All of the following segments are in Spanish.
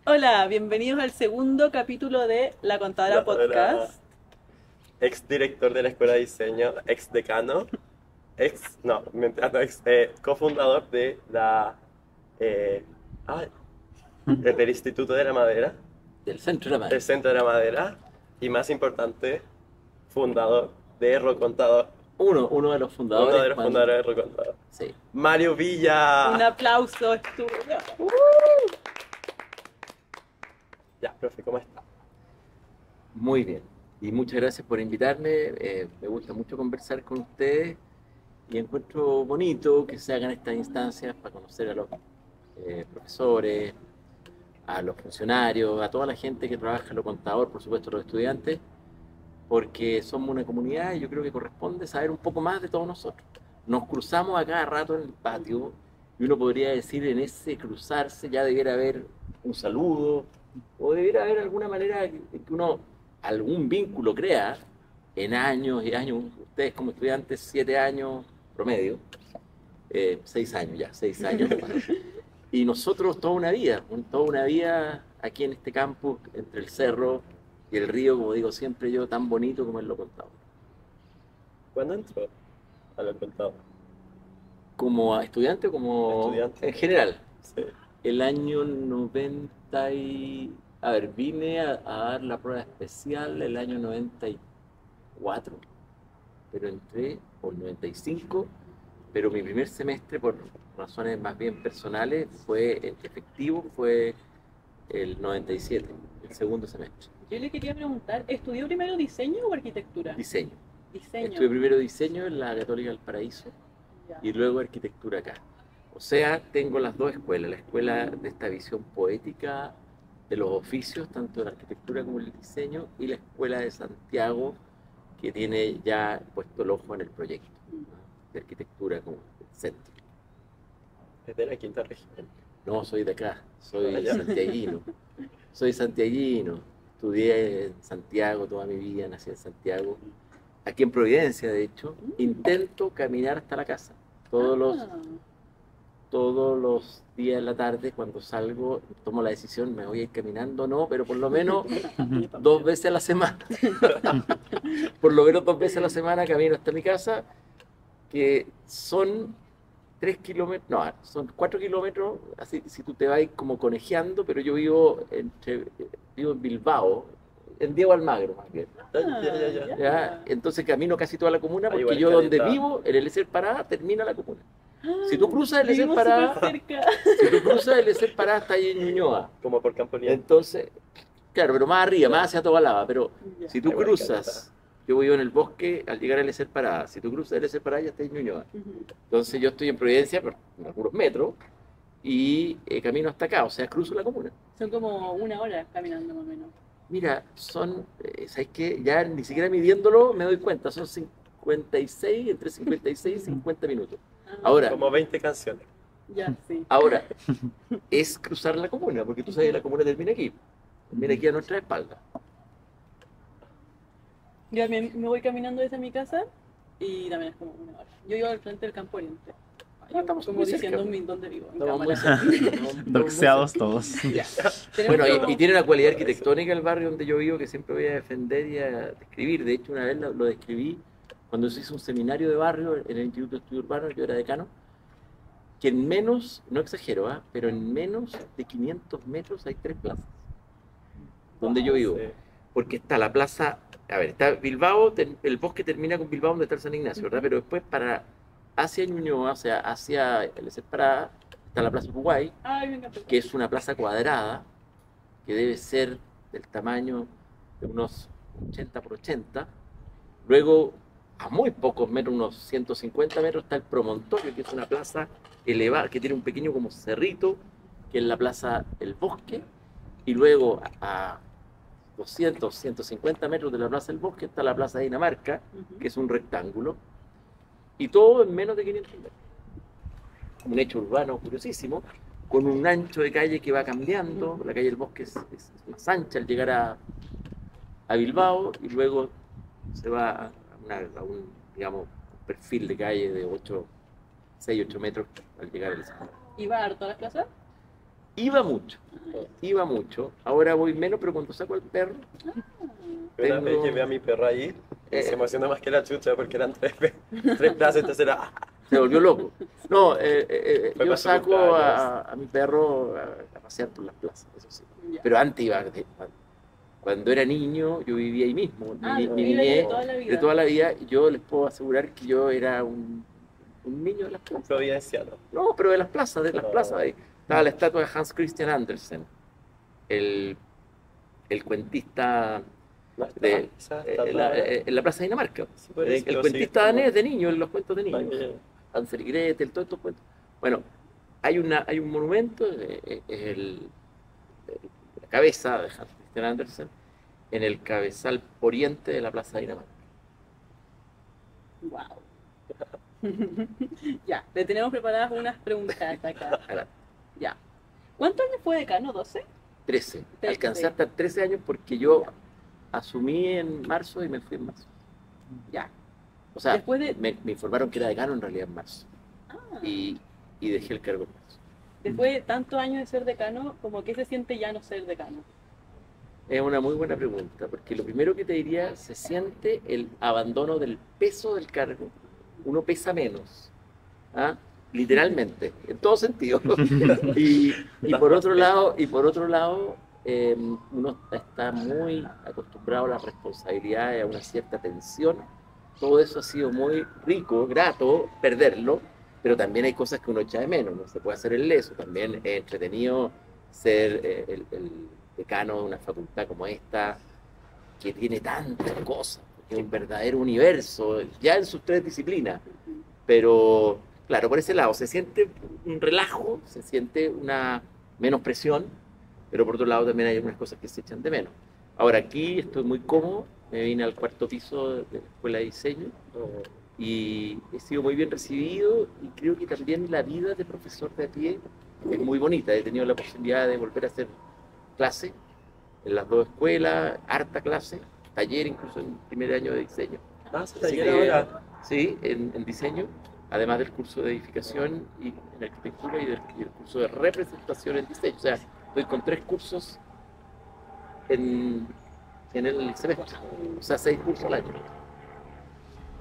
Hola, bienvenidos al segundo capítulo de La Contadora Podcast. Ex director de la Escuela de Diseño, ex decano, no, mentira, no, cofundador de eh, ay, del Instituto de la Madera, Del Centro de la del Madre. Centro de la Madera, y más importante, fundador de Rocontador, Uno de los uno fundadores. de los fundadores de Rocontador. Sí. Mario Villa. Un aplauso, estuvo. Ya, profe, ¿cómo está? Muy bien. Y muchas gracias por invitarme. Me gusta mucho conversar con ustedes y encuentro bonito que se hagan estas instancias para conocer a los profesores, a los funcionarios, a toda la gente que trabaja en lo contador, por supuesto los estudiantes, porque somos una comunidad y yo creo que corresponde saber un poco más de todos nosotros. Nos cruzamos a cada rato en el patio y uno podría decir en ese cruzarse ya debiera haber un saludo o debiera haber alguna manera que uno, algún vínculo crea en años y años. Ustedes como estudiantes, 7 años promedio, 6 años ya, 6 años. Y nosotros toda una vida aquí en este campus, entre el cerro y el río, como digo siempre yo, tan bonito como él lo contaba. ¿Cuándo entró a lo contador? ¿Como estudiante o como Estudiante. en general? Sí. El año 90 y... A ver, vine a dar la prueba especial el año 94, pero entré, o el 95, pero mi primer semestre, por razones más bien personales, fue efectivo, fue el 97, el segundo semestre. Yo le quería preguntar, ¿estudió primero diseño o arquitectura? Diseño. Diseño. Estudié primero diseño en la Católica del Paraíso Ya. y luego arquitectura acá. O sea, tengo las dos escuelas, la escuela de esta visión poética de los oficios, tanto de la arquitectura como el diseño, y la escuela de Santiago, que tiene ya puesto el ojo en el proyecto de arquitectura como centro. Es de la quinta región. No, soy de acá, soy ya. santiaguino. Soy santiaguino, estudié en Santiago toda mi vida, nací en Santiago. Aquí en Providencia, de hecho, intento caminar hasta la casa. Todos los días de la tarde, cuando salgo, tomo la decisión, me voy a ir caminando, no, pero por lo menos 2 veces a la semana. Por lo menos 2 veces a la semana camino hasta mi casa, que son 3 kilómetros, no, son 4 kilómetros, así si tú te vas como conejeando, pero yo vivo en Bilbao, en Diego Almagro más bien. Ya. ¿Ya? Entonces camino casi toda la comuna, porque igual yo donde caleta. vivo, en el Eser Parada, termina la comuna. Si tú cruzas el Eser Vivimos Parada, súper cerca. si tú cruzas el Eser Parada, está ahí en Ñuñoa. Como por Campoliente. Entonces, claro, pero más arriba, más hacia Tobalaba, pero Ya. si tú Igual cruzas, yo vivo en el bosque al llegar al Eser Parada, si tú cruzas el Eser Parada ya está en Ñuñoa. Ujú. Entonces yo estoy en Providencia, por algunos metros, y camino hasta acá, o sea, cruzo la comuna. Son como 1 hora caminando más o menos. Mira, son, ¿sabes qué? Ya ni siquiera midiéndolo me doy cuenta, son 56, entre 56 y 50 minutos. Ahora, Como 20 canciones. Ya, sí. ahora, es cruzar la comuna, porque tú sabes que la comuna termina aquí a nuestra espalda. Yo me voy caminando desde mi casa y también es como 1 hora. Yo vivo al frente del Campo Oriente. Ah, estamos Como muy cerca. diciendo dónde vivo. En Estamos muy cámara. cerca. Estamos muy Doxeados cerca. todos. Ya. Bueno, Tenemos y tiene una cualidad arquitectónica el barrio donde yo vivo que siempre voy a defender y a describir. De hecho, una vez lo describí cuando se hizo un seminario de barrio en el Instituto de Estudios Urbanos, yo era decano, que en menos, no exagero, pero en menos de 500 metros hay 3 plazas donde yo vivo. Sí. Porque está la plaza, a ver, está Bilbao, el bosque termina con Bilbao donde está el San Ignacio, ¿verdad? Pero después para hacia Ñuñoa, o sea, hacia el Eser Parada, está la Plaza Uruguay, Ay, me encanta. que es una plaza cuadrada, que debe ser del tamaño de unos 80 por 80. Luego, a muy pocos metros, unos 150 metros, está el Promontorio, que es una plaza elevada, que tiene un pequeño como cerrito, que es la Plaza El Bosque. Y luego, a 200, 150 metros de la Plaza del Bosque, está la Plaza de Dinamarca, Ujú. que es un rectángulo. Y todo en menos de 500 metros. Un hecho urbano curiosísimo, con un ancho de calle que va cambiando. La calle del Bosque es más ancha al llegar a Bilbao y luego se va a un, digamos, perfil de calle de 6, 8 metros al llegar al centro. ¿Iba a todas las plazas? Iba mucho, iba mucho. Ahora voy menos, pero cuando saco al perro, Una vez tengo... llevé a mi perro allí y se eh, emocionó más que la chucha porque eran tres plazas, entonces era... se volvió loco. No, Fue yo para su saco cumpleaños. a mi perro a pasear por las plazas, eso sí. Ya. Pero antes iba, cuando era niño, yo vivía ahí mismo. Ah, Mi vive ahí de niñez, toda la de vida. toda la vida, y yo les puedo asegurar que yo era un niño de las Un plazas. providenciano. No, pero de las plazas, de las No. plazas. Ahí estaba la estatua de Hans Christian Andersen, el, el cuentista No está, de esa estatua. en la Plaza de Dinamarca. Sí, por eso, El pero cuentista sí, como- danés de niños, en los cuentos de niños. Ay, Hansel y Gretel, todos estos cuentos. Bueno, hay un monumento, la cabeza de Hans Christian Andersen, en el cabezal oriente de la Plaza de Dinamarca. Wow. Ya, le tenemos preparadas unas preguntas acá. Ahora, Ya. ¿Cuántos años fue decano? ¿12? 13. 13. Alcancé hasta 13 años porque yo asumí en marzo y me fui en marzo. Ya. O sea, Después de- me informaron que era decano en realidad en marzo. Ah, Y dejé el cargo en marzo. después de tantos años de ser decano, ¿como que se siente ya no ser decano? Es una muy buena pregunta, porque lo primero que te diría, se siente el abandono del peso del cargo. Uno pesa menos, ¿ah? Literalmente, en todo sentido. Y por otro lado, uno está muy acostumbrado a las responsabilidades, a una cierta tensión. Todo eso ha sido muy rico, grato, perderlo, pero también hay cosas que uno echa de menos, no se puede hacer el leso. También es entretenido ser el decano de una facultad como esta, que tiene tantas cosas, que es un verdadero universo, ya en sus tres disciplinas. Pero, claro, por ese lado se siente un relajo, se siente una menos presión, pero por otro lado también hay algunas cosas que se echan de menos. Ahora aquí estoy muy cómodo, me vine al cuarto piso de la Escuela de Diseño y he sido muy bien recibido y creo que también la vida de profesor de a pie es muy bonita. He tenido la posibilidad de volver a hacer clase en las dos escuelas, harta clase, taller incluso en primer año de diseño. Ah, se Así taller que, ahora. sí, en diseño, además del curso de edificación y en arquitectura y el curso de representación en diseño. O sea, estoy con 3 cursos en el semestre, o sea, 6 cursos al año.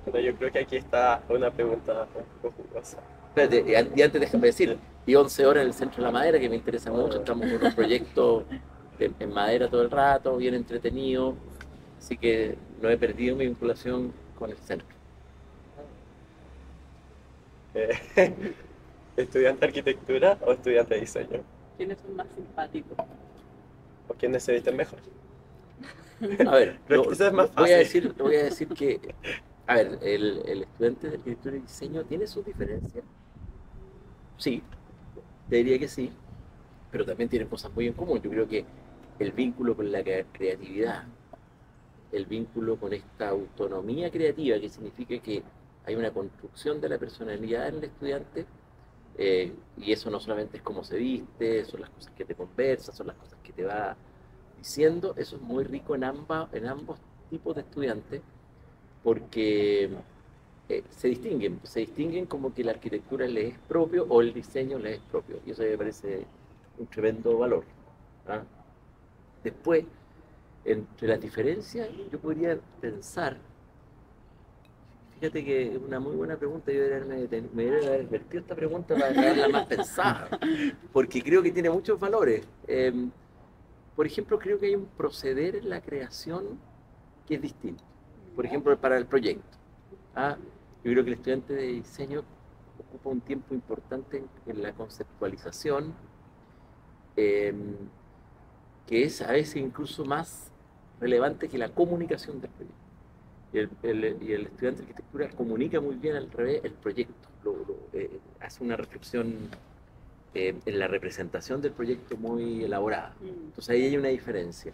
Pero yo creo que aquí está una pregunta un poco jugosa. Espérate, y antes déjame decir, y 11 horas en el Centro de la Madera, que me interesa mucho, estamos con un proyecto en madera todo el rato, bien entretenido, así que no he perdido mi vinculación con el centro. ¿Estudiante de arquitectura o estudiante de diseño? ¿Quiénes son más simpáticos? ¿O quiénes se visten mejor? A ver, Creo que eso es más voy a fácil. decir que, a ver, el estudiante de arquitectura y diseño tiene sus diferencias. Sí, te diría que sí, pero también tienen cosas muy en común. Yo creo que el vínculo con la creatividad, el vínculo con esta autonomía creativa, que significa que hay una construcción de la personalidad del estudiante, y eso no solamente es cómo se viste, son las cosas que te conversa, son las cosas que te va diciendo. Eso es muy rico en ambos tipos de estudiantes, porque se distinguen como que la arquitectura les es propio o el diseño les es propio, y eso me parece un tremendo valor, ¿ah? Después, entre las diferencias, yo podría pensar, fíjate que es una muy buena pregunta, yo me debería haber advertido esta pregunta para dejarla más pensada, porque creo que tiene muchos valores. Por ejemplo, creo que hay un proceder en la creación que es distinto. Por ejemplo, para el proyecto. ¿Ah? Yo creo que el estudiante de diseño ocupa un tiempo importante en la conceptualización, que es a veces incluso más relevante que la comunicación del proyecto. Y el estudiante de arquitectura comunica muy bien al revés el proyecto, hace una reflexión en la representación del proyecto muy elaborada. Entonces ahí hay una diferencia.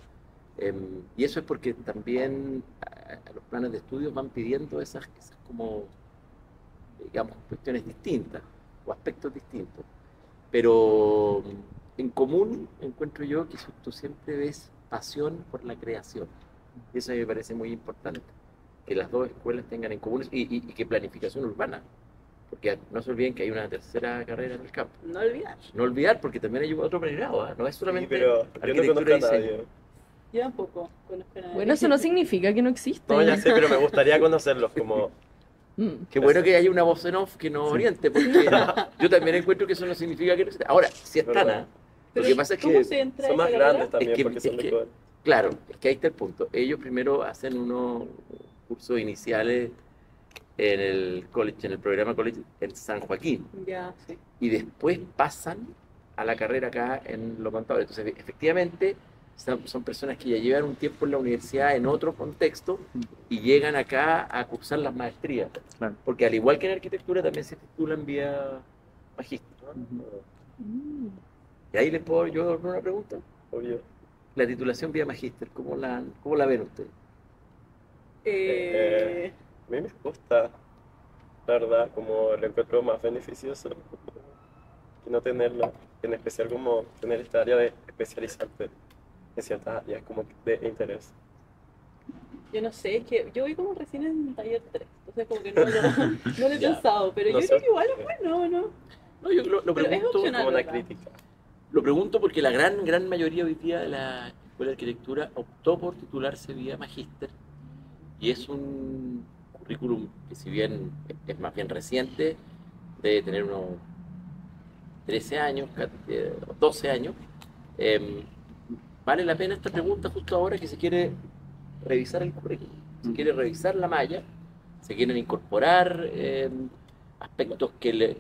Y eso es porque también a los planes de estudio van pidiendo esas como, digamos, cuestiones distintas o aspectos distintos. Pero en común encuentro yo que tú siempre ves pasión por la creación. Y eso me parece muy importante, que las dos escuelas tengan en común y que planificación urbana. Porque no se olviden que hay una tercera carrera en el campo. No olvidar. No olvidar, porque también hay otro pregrado, ¿ah? No es Sí, solamente pero yo no arquitectura conozco y a diseño. nadie. Yo tampoco conozco a nadie. Bueno, eso no significa que no existe. No, ya sé, pero me gustaría conocerlos como... Qué bueno que haya una voz en off que nos oriente, porque yo también encuentro que eso no significa que no exista. Ahora, si están, ¿Verdad? ¿ah? Lo Pero que pasa es ¿cómo que, se entra a Son esa más carrera? grandes también, Es que- porque son es de que- Ecuador. claro, es que ahí está el punto. Ellos primero hacen unos cursos iniciales en el college, en el programa college en San Joaquín, Ya, sí. y después pasan a la carrera acá en Los Contadores. Entonces, efectivamente, son personas que ya llevan un tiempo en la universidad en otro contexto y llegan acá a cursar las maestrías. Claro. Porque al igual que en arquitectura, también se titulan vía magíster. Mm. Y ahí les puedo yo hacer una pregunta. Obvio. La titulación vía magíster, cómo la ven ustedes? A mí me gusta, la verdad, como lo encuentro más beneficioso que no tenerlo, en especial como tener esta área de especializarte en ciertas áreas como de interés. Yo no sé, es que yo voy como recién en taller 3, entonces como que no lo he Ya. pensado, pero No yo sé. creo que igual es bueno, ¿no? No, yo lo Pero es pregunto, opcional. Como una ¿verdad? crítica. lo pregunto porque la gran mayoría hoy día de la Escuela de Arquitectura optó por titularse vía magíster y es un currículum que si bien es más bien reciente, debe tener unos 13 años, 12 años, vale la pena esta pregunta justo ahora que se quiere revisar el currículum, se quiere revisar la malla, se quieren incorporar aspectos que le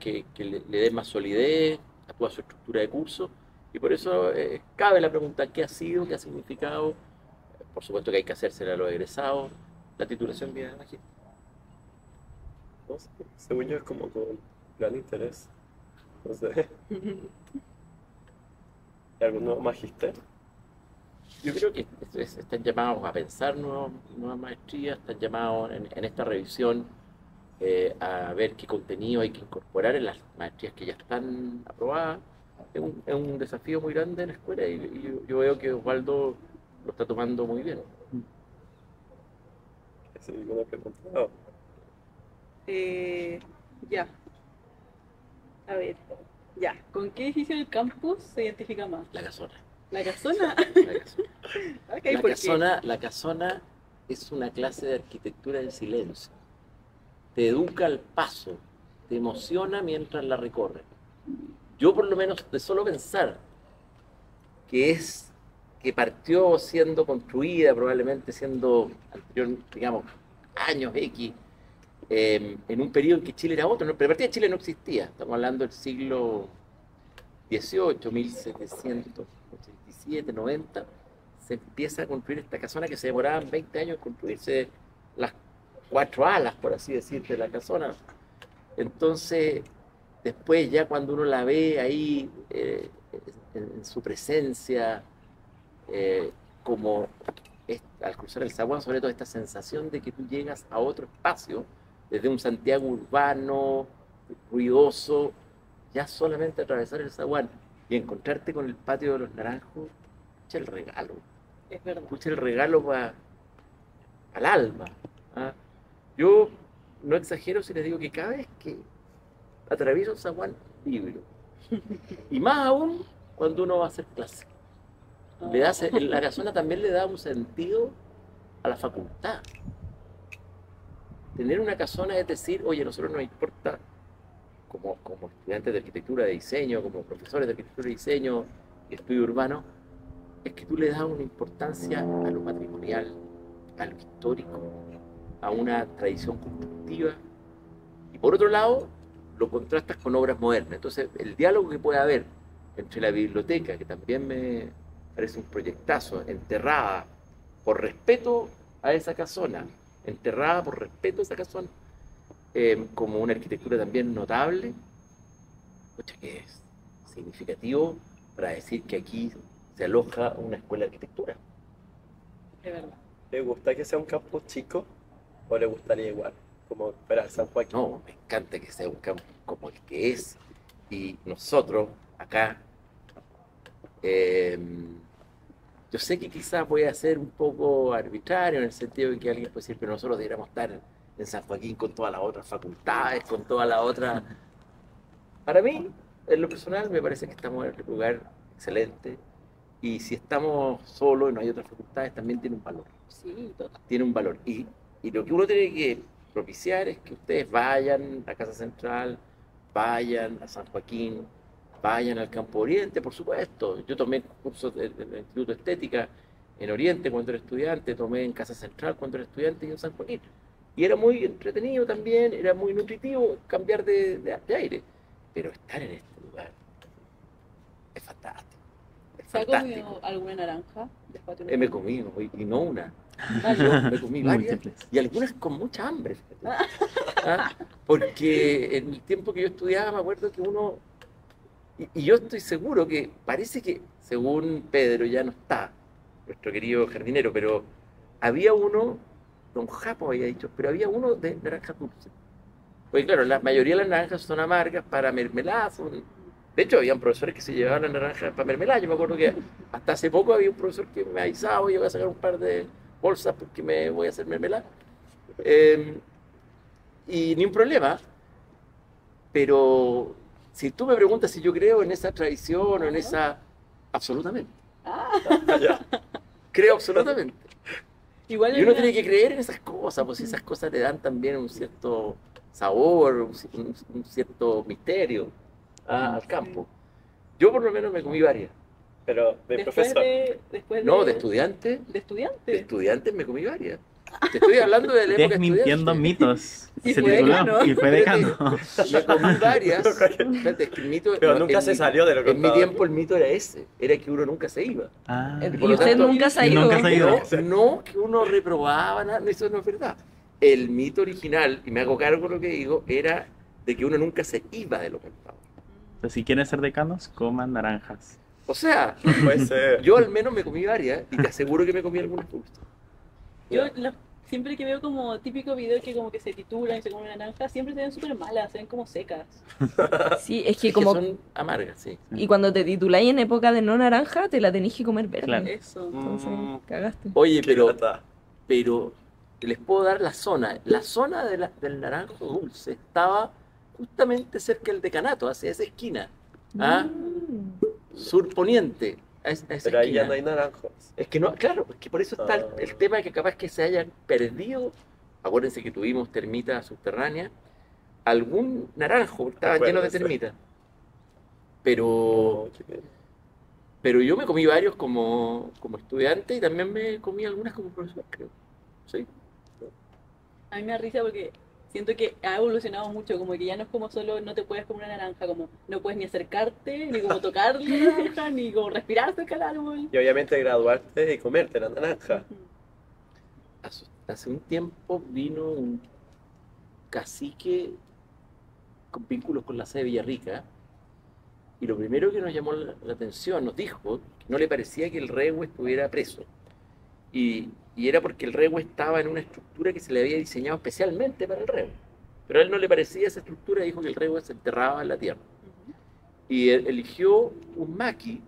den más solidez a toda su estructura de curso, y por eso cabe la pregunta: ¿qué ha sido, qué ha significado? Por supuesto que hay que hacérsela a los egresados, la titulación vía magíster. No sé, según yo es como con gran interés. No sé. ¿Y algún nuevo magíster? Yo creo que están llamados a pensar nuevas maestrías, están llamados en esta revisión a ver qué contenido hay que incorporar en las maestrías que ya están aprobadas. Es un desafío muy grande en la escuela y yo veo que Osvaldo lo está tomando muy bien. Sí, una pregunta. No. Ya. A ver, ya. ¿Con qué edificio del campus se identifica más? La casona. ¿La casona? La casona. Ok, La ¿por qué? la casona es una clase de arquitectura en silencio. Te educa al paso, te emociona mientras la recorres. Yo por lo menos de solo pensar que partió siendo construida, probablemente siendo anterior, digamos, años X, en un periodo en que Chile era otro, ¿no? Pero partida Chile no existía, estamos hablando del siglo XVIII, 1787, 90, se empieza a construir esta casona que se demoraban 20 años en construirse las 4 alas, por así decir, de la casona. Entonces, después ya cuando uno la ve ahí en su presencia, como al cruzar el zaguán, sobre todo esta sensación de que tú llegas a otro espacio, desde un Santiago urbano, ruidoso, ya solamente atravesar el zaguán y encontrarte con el patio de los Naranjos, pucha el regalo, Es verdad. pucha el regalo al alma. ¿Ah? Yo no exagero si les digo que cada vez que atravieso el zaguán, vibro. Y más aún cuando uno va a hacer clase. La casona también le da un sentido a la facultad. Tener una casona es decir, oye, a nosotros nos importa, como estudiantes de arquitectura de diseño, como profesores de arquitectura de diseño y estudio urbano, es que tú le das una importancia a lo patrimonial, a lo histórico, a una tradición constructiva, y por otro lado, lo contrastas con obras modernas. Entonces, el diálogo que puede haber entre la biblioteca, que también me parece un proyectazo, enterrada por respeto a esa casona, enterrada por respeto a esa casona, como una arquitectura también notable, que es significativo para decir que aquí se aloja una escuela de arquitectura. Es verdad. ¿Le gusta que sea un campus chico o le gustaría igual, como para San Joaquín? No, me encanta que sea un campo como el que es, y nosotros acá, yo sé que quizás voy a ser un poco arbitrario en el sentido de que alguien puede decir, pero nosotros deberíamos estar en San Joaquín con todas las otras facultades, con todas las otras... Para mí, en lo personal, me parece que estamos en un lugar excelente y si estamos solos y no hay otras facultades, también tiene un valor. Sí, total. Tiene un valor. Y lo que uno tiene que propiciar es que ustedes vayan a Casa Central, vayan a San Joaquín, vayan al Campo Oriente, por supuesto. Yo tomé cursos en el Instituto de Estética en Oriente cuando era estudiante, tomé en Casa Central cuando era estudiante y en San Joaquín. Y era muy entretenido también, era muy nutritivo cambiar de aire. Pero estar en este lugar es fantástico. Es ¿Se ha fantástico. comido alguna naranja después de Me he una- comido, y no una. Ah, Yo me comí varias Múltiples. y algunas con mucha hambre, fíjate. ¿Ah? Porque en el tiempo que yo estudiaba me acuerdo que uno, y yo estoy seguro que parece que, según Pedro, ya no está, nuestro querido jardinero, pero había uno, don Japo había dicho, pero había uno de naranja dulce. Porque claro, la mayoría de las naranjas son amargas para mermelada. De hecho, habían profesores que se llevaban las naranjas para mermelada. Yo me acuerdo que hasta hace poco había un profesor que me avisaba, oye, voy a sacar un par de bolsas porque me voy a hacer mermelada. Y ni un problema. Pero si tú me preguntas si yo creo en esa tradición o en esa... Absolutamente. Ya. Creo absolutamente. Igual Y uno es tiene que creer en esas cosas, pues esas cosas le dan también un cierto sabor, un cierto misterio al campo. Yo por lo menos me comí varias. Pero de después profesor. después No, de estudiante. de De estudiante. estudiantes me comí varias. Te estoy hablando de la época Desmintiendo estudiante. mitos. Y Se fue tituló decano. y fue decano. Me comí varias. Espérate, es que el mito, Pero no, nunca en se mi- salió de lo En mi contado. tiempo el mito era ese, era que uno nunca se iba. Ah, Y por lo usted tanto- nunca se ha y ido. nunca se ha ido. No que uno reprobaba nada, eso no es verdad. El mito original, y me hago cargo de lo que digo, era de que uno nunca se iba de lo que estaba. Entonces, si quieren ser decanos, coman naranjas. O sea, Puede ser. yo al menos me comí varias y te aseguro que me comí algunas dulces. Yo siempre que veo como típico video que como que se titulan y se comen naranja, siempre se ven súper malas, se ven como secas. Sí, es que Es que como... son amargas, sí. Y cuando te tituláis en época de no naranja, te la tenés que comer verde. Claro. Eso. Entonces, Mm, cagaste. Oye, qué lata. pero les puedo dar la zona. La zona del naranjo dulce estaba justamente cerca del decanato, hacia esa esquina. ¿Ah? Surponiente. A esa Pero ahí ya esquina. no hay naranjos. Es que no, claro, es que por eso está el tema que capaz que se hayan perdido. Acuérdense que tuvimos termitas subterráneas. Algún naranjo estaba lleno de Acuérdese. termitas. Pero, Oh, qué- pero yo me comí varios como estudiante y también me comí algunas como profesor, creo. Sí. A mí me da risa porque siento que ha evolucionado mucho, como que ya no es como solo no te puedes comer una naranja, como no puedes ni acercarte, ni como tocar la naranja, ni como respirar cerca del árbol. Y obviamente graduarte y comerte la naranja. Hace un tiempo vino un cacique con vínculos con la sede de Villarrica y lo primero que nos llamó la atención, nos dijo que no le parecía que el Rehue estuviera preso. Y era porque el Rehue estaba en una estructura que se le había diseñado especialmente para el Rehue. Pero a él no le parecía esa estructura y dijo que el Rehue se enterraba en la tierra. Y él eligió un maqui,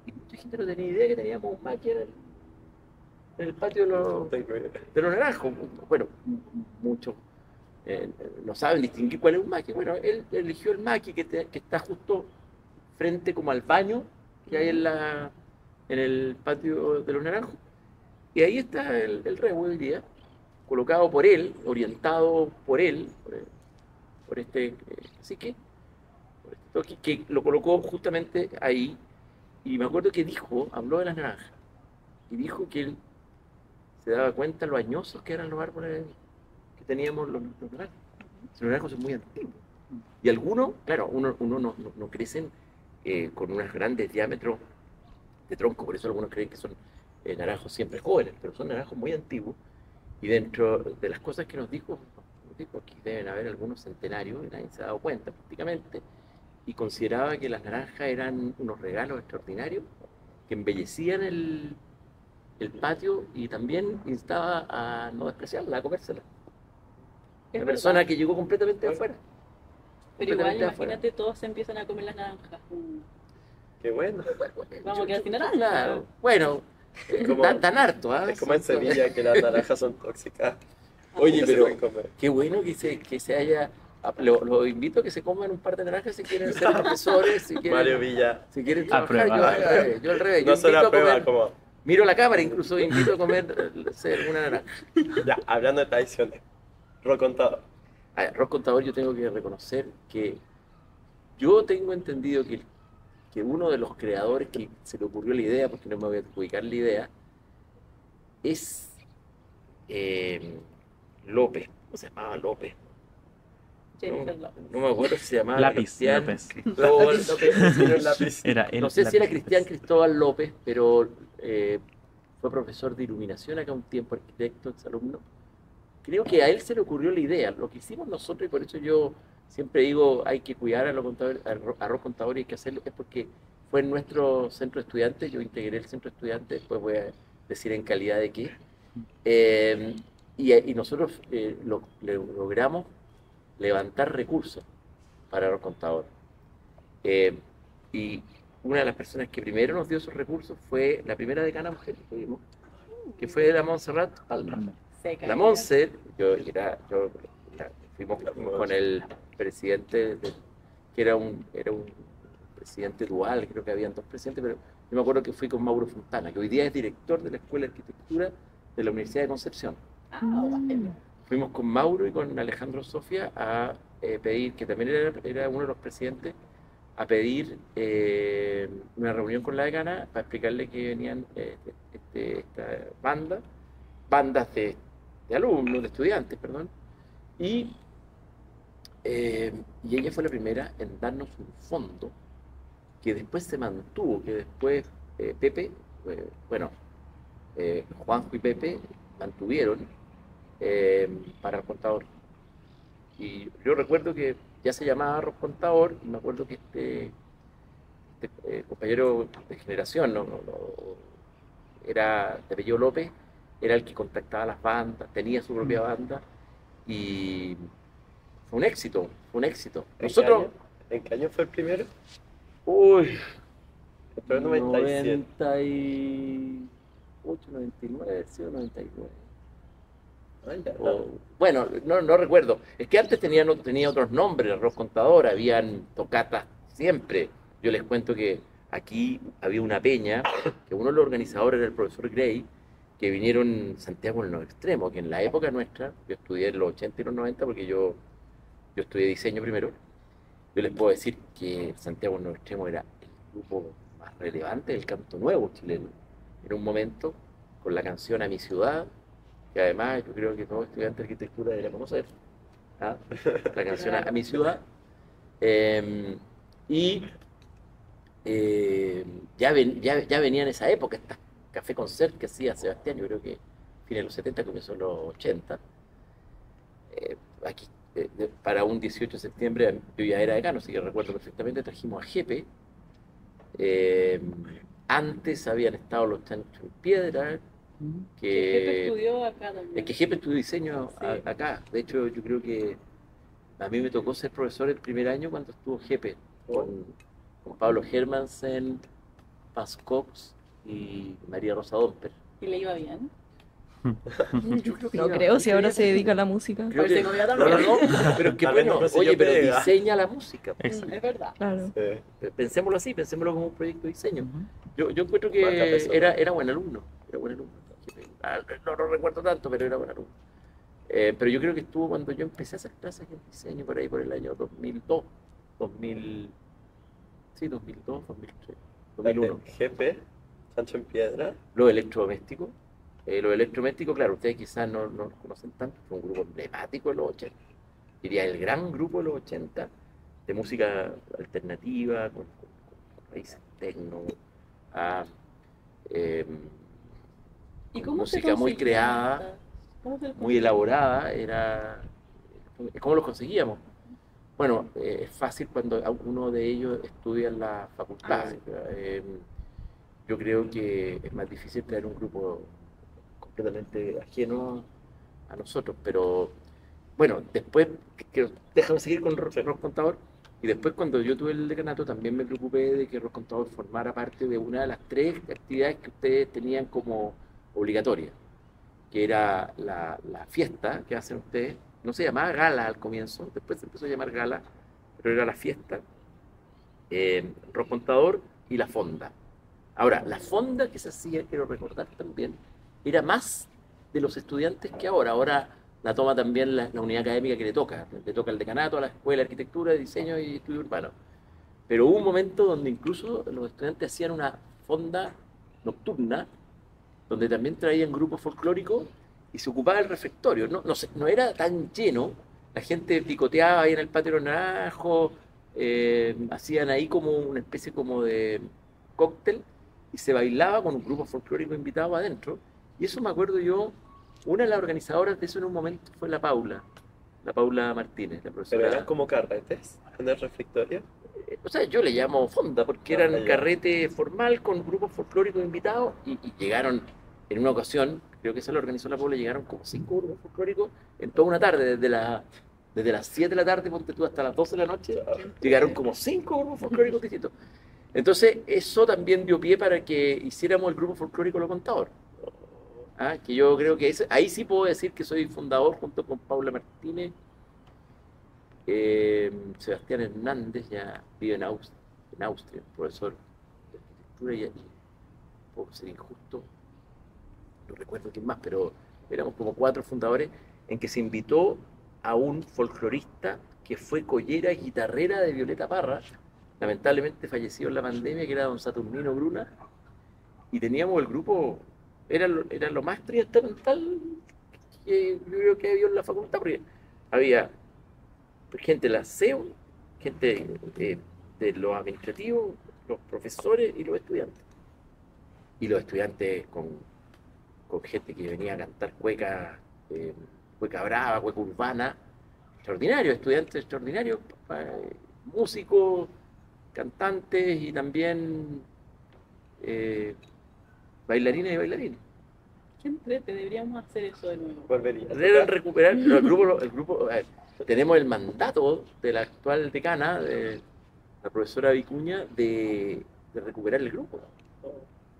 y mucha gente no tenía idea que teníamos un maqui en el patio de No los tengo idea. naranjos. Bueno, muchos no saben distinguir cuál es un maqui. Bueno, él eligió el maqui que está justo frente como al baño que hay en el patio de los naranjos. Y ahí está el Rehue hoy día, colocado por él, orientado por él, por este cacique, por este toqui, que lo colocó justamente ahí. Y me acuerdo que habló de las naranjas, y dijo que él se daba cuenta lo añosos que eran los árboles que teníamos los naranjos. Los naranjos son muy antiguos. Y algunos, claro, uno no crecen con unos grandes diámetros de tronco, por eso algunos creen que son naranjos siempre jóvenes, pero son naranjos muy antiguos. Y dentro de las cosas que nos dijo aquí deben haber algunos centenarios, y nadie se ha dado cuenta prácticamente, y consideraba que las naranjas eran unos regalos extraordinarios que embellecían el patio y también instaba a no despreciarla, a comérsela. Es Una persona verdad. que llegó completamente de afuera. Pero igual, completamente afuera. imagínate, todos se empiezan a comer las naranjas. Qué bueno. Vamos a quedar sin naranja. Claro. Bueno, Es como- tan harto, ¿ah? Es como en Sevilla que las naranjas son tóxicas. Oye, Se pero pueden comer. qué bueno que se haya... Lo invito a que se coman un par de naranjas si quieren ser profesores, si quieren, Mario Villa. si quieren trabajar. Aprueba. Yo al revés, yo al revés. Yo No solo invito a aprueba, comer, como. miro la cámara, incluso invito a comer ser una naranja. Ya, hablando de tradiciones. Rocontador. A ver, Rock Contador, yo tengo que reconocer que yo tengo entendido que uno de los creadores que se le ocurrió la idea, porque no me voy a adjudicar la idea, es López. ¿Cómo se llamaba López? Jennifer López. No me acuerdo si se llamaba Lápiz Cristian López. Cristóbal López. Señor lápiz. Era el No sé si era lápiz Cristian López. Cristóbal López, pero fue profesor de iluminación acá un tiempo, arquitecto, exalumno. Creo que a él se le ocurrió la idea. Lo que hicimos nosotros, y por eso yo siempre digo, hay que cuidar a los contadores, a los contadores, hay que hacerlo, es porque fue en nuestro centro de estudiantes, yo integré el centro de estudiantes, después voy a decir en calidad de qué. Y nosotros logramos levantar recursos para los contadores. Y una de las personas que primero nos dio esos recursos fue la primera decana mujer que tuvimos, que fue la Montserrat Palma. Seca. La Monse, fuimos con el presidente, que era un presidente dual, creo que habían dos presidentes, pero yo me acuerdo que fui con Mauro Fontana, que hoy día es director de la Escuela de Arquitectura de la Universidad de Concepción. Ah, bueno. Fuimos con Mauro y con Alejandro Sofia a pedir, que también era uno de los presidentes, a pedir una reunión con la decana para explicarle que venían esta bandas de alumnos, de estudiantes, perdón, y ella fue la primera en darnos un fondo que después se mantuvo, que después Pepe, Juanjo y Pepe mantuvieron para el contador. Y yo recuerdo que ya se llamaba Arroz Contador, y me acuerdo que este compañero de generación, era de apellido López, era el que contactaba a las bandas, tenía su propia banda, y fue un éxito, fue un éxito. Nosotros, ¿En qué año fue el primero? uy, Fue en 97. 98, 99, sí, 99. Ay, ya, Bueno, no recuerdo. Es que antes tenía otros nombres, Arroz Contador, habían tocatas siempre. Yo les cuento que aquí había una peña, que uno de los organizadores era el profesor Gray, que vinieron Santiago en los extremos, que en la época nuestra, yo estudié en los 80 y los 90, porque yo estudié diseño primero, yo les puedo decir que Santiago en los extremos era el grupo más relevante del canto nuevo chileno. En un momento, con la canción A mi ciudad, que además yo creo que todo estudiante de arquitectura debería conocer, ¿ah? La canción A mi ciudad. Ya venía en esa época esta Café Concert que hacía Sebastián, yo creo que fines de los 70, comienzos de los 80. Aquí, para un 18 de septiembre, yo ya era decano, así que recuerdo perfectamente, trajimos a Jepe. Antes habían estado los Chancho en Piedra, Que que estudió acá también. es que Jepe estudió diseño Sí. acá. De hecho, yo creo que a mí me tocó ser profesor el primer año cuando estuvo Jepe, con Pablo Hermansen, Paz Cox y María Rosa Domper. Y le iba bien. Yo creo que No ya- creo si ahora se dedica a la música. Creo Parece que- como yo no, también. no, pero es que Tal vez bueno, no consiguió oye, pero pega. diseña la música. Exacto. Es verdad. Claro. Pensémoslo así, pensémoslo como un proyecto de diseño. Ujú. Yo encuentro Marca que peso. era buen alumno. Era buen alumno. No lo recuerdo tanto, pero era buen alumno. Pero yo creo que estuvo cuando yo empecé a hacer clases en diseño por ahí por el año 2002, 2002, 2003, 2001. Jefe, Chancho en Piedra. Los electrodomésticos. Los electrodomésticos, claro, ustedes quizás no los conocen tanto, fue un grupo emblemático de los 80. Diría el gran grupo de los 80 de música alternativa, con raíces tecno, ¿Y con cómo se música muy conseguía? creada, ¿Cómo se muy conseguía? elaborada. ¿Cómo los conseguíamos? Bueno, es fácil cuando uno de ellos estudia en la facultad. Yo creo que es más difícil traer un grupo completamente ajeno a nosotros, pero bueno, después, déjame seguir con Rock Contador, y después cuando yo tuve el decanato también me preocupé de que Rock Contador formara parte de una de las 3 actividades que ustedes tenían como obligatorias. que era la fiesta que hacen ustedes. No se llamaba gala al comienzo, después se empezó a llamar gala, pero era la fiesta. Rock Contador y la fonda. Ahora, la fonda que se hacía, quiero recordar también, era más de los estudiantes que ahora. Ahora la toma también la unidad académica que le toca el decanato, a la Escuela de Arquitectura, Diseño y Estudio Urbano. Pero hubo un momento donde incluso los estudiantes hacían una fonda nocturna, donde también traían grupos folclóricos y se ocupaba el refectorio. No era tan lleno, la gente picoteaba ahí en el patio de los naranjos, hacían ahí como una especie como de cóctel y se bailaba con un grupo folclórico invitado adentro. Y eso me acuerdo yo, una de las organizadoras de eso en un momento fue la Paula Martínez, la Pero profesora. eran como carretes en el refectorio. O sea, yo le llamo fonda porque eran carrete formal con grupos folclóricos invitados y llegaron en una ocasión, creo que se lo organizó la Paula, llegaron como 5 grupos folclóricos en toda una tarde, desde las 7 de la tarde, ponte tú, hasta las 12 de la noche, llegaron como 5 grupos folclóricos distintos. Entonces, eso también dio pie para que hiciéramos el grupo folclórico Lo Contador. Que yo creo que ahí sí puedo decir que soy fundador junto con Paula Martínez. Sebastián Hernández ya vive en Austria, profesor de arquitectura y puedo ser injusto, no recuerdo quién más, pero éramos como 4 fundadores en que se invitó a un folclorista que fue collera y guitarrera de Violeta Parra, lamentablemente fallecido en la pandemia, que era don Saturnino Bruna, y teníamos el grupo, era lo más triunfal que yo creo que había en la facultad, porque había gente de la SEO, gente de los administrativos, los profesores y los estudiantes. Y los estudiantes con gente que venía a cantar cueca brava, cueca urbana, extraordinarios, estudiantes extraordinarios, músicos, cantantes y también bailarines y bailarines. Qué entrete, deberíamos hacer eso de nuevo. Volvería. Deben recuperar, pero el grupo a ver, tenemos el mandato de la actual decana, de la profesora Vicuña, de recuperar el grupo.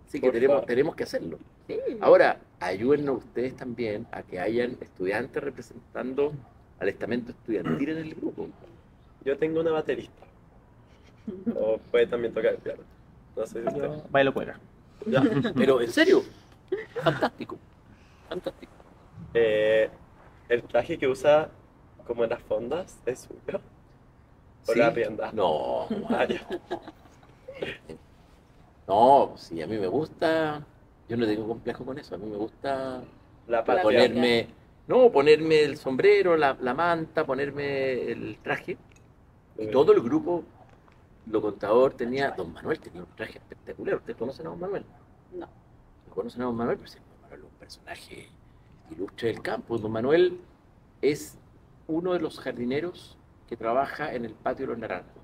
Así que tenemos que hacerlo. Sí. Ahora, ayúdennos ustedes también a que hayan estudiantes representando al estamento estudiantil en el grupo. Yo tengo una baterista. O puede también tocar el piano. No sé si usted. Yo bailo cueca. Ya. Pero en serio, fantástico, fantástico. El traje que usa como en las fondas es suyo. O ¿Sí? la rienda. No, Ah, ya. no, si a mí me gusta, yo no tengo complejo con eso, a mí me gusta La Para patria. ponerme el sombrero, la manta, ponerme el traje. Y todo el grupo, Lo Contador don Manuel tenía un traje espectacular. ¿Ustedes conocen a don Manuel? No. ¿No conocen a don Manuel? Pues don Manuel es un personaje ilustre del campo. Don Manuel es uno de los jardineros que trabaja en el patio de los Naranjos.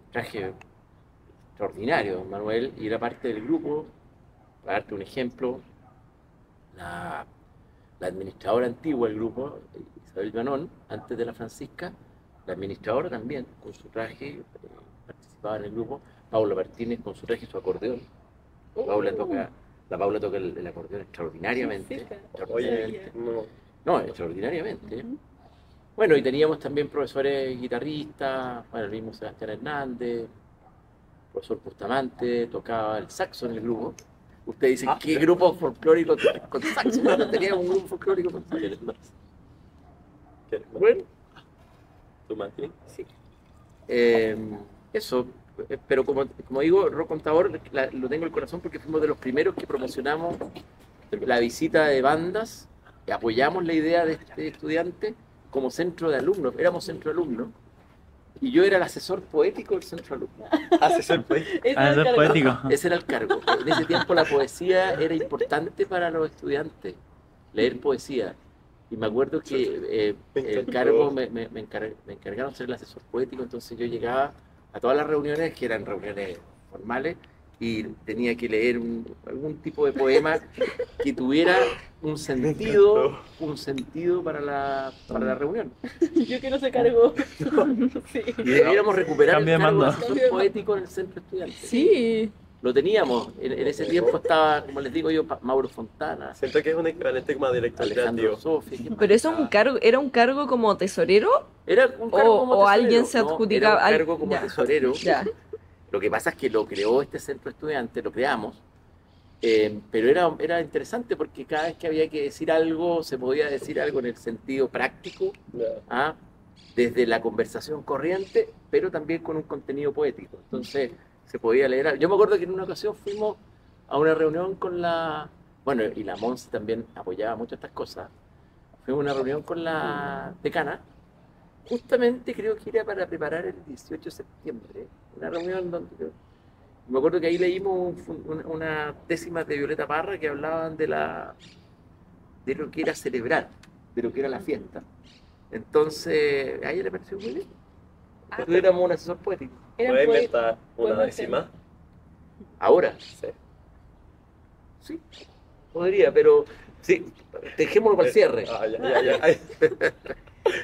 Un traje extraordinario, don Manuel, y era parte del grupo. Para darte un ejemplo, la administradora antigua del grupo, Isabel Banón, antes de la Francisca, la administradora también, con su traje, participaba en el grupo. Paula Martínez con su traje y su acordeón. La Paula toca el acordeón extraordinariamente. Sí, sí. extraordinariamente. No. No, extraordinariamente. Bueno, y teníamos también profesores guitarristas, bueno, el mismo Sebastián Hernández, el profesor Bustamante, tocaba el saxo en el grupo. Ustedes dicen, ¿qué grupo folclórico con saxo? Bueno, teníamos un grupo folclórico con saxo. ¿Qué? Bueno, ¿Tu Mati? sí. Eso, pero como digo, Rock Contador lo tengo en el corazón porque fuimos de los primeros que promocionamos la visita de bandas, y apoyamos la idea de este estudiante como centro de alumnos, éramos centro de alumnos, y yo era el asesor poético del centro de alumnos. Asesor poético. Ese Ah, es eso el es cargo. poético. Ese era el cargo. En ese tiempo la poesía era importante para los estudiantes, leer poesía. Y me acuerdo que Me el encantó. cargo me encargaron ser el asesor poético, entonces yo llegaba a todas las reuniones, que eran reuniones formales, y tenía que leer algún tipo de poema que tuviera un sentido para la reunión. Yo que no se cargó. Sí. Y debiéramos recuperar Cambio el de cargo de mando. asesor poético en el centro estudiantil. Sí, lo teníamos. En ese tiempo estaba, como les digo yo, Mauro Fontana, Siento que es un equivalente como a director Alejandro creativo. Sofi. ¿quién más Pero eso es un estaba? cargo, ¿era un cargo como tesorero? Era un cargo como o alguien tesorero, se ¿no? adjudicaba Era un cargo como ya. tesorero. Ya. Lo que pasa es que lo creó este centro estudiante, lo creamos, pero era interesante porque cada vez que había que decir algo, se podía decir algo en el sentido práctico, Ya. ¿ah? Desde la conversación corriente, pero también con un contenido poético. Entonces se podía leer algo. Yo me acuerdo que en una ocasión fuimos a una reunión con bueno, y la Monse también apoyaba mucho estas cosas. Fuimos a una reunión con la decana. Justamente creo que era para preparar el 18 de septiembre, una reunión donde me acuerdo que ahí leímos unas décimas de Violeta Parra que hablaban de de lo que era celebrar, de lo que era la fiesta. Entonces, a ella le pareció muy bien. Tuviéramos un asesor poético. Eran ¿Puedes poe- inventar una podemos décima? Ahora, Sí. sí, podría, pero sí, dejémoslo para el cierre. Ah, ya. Ay,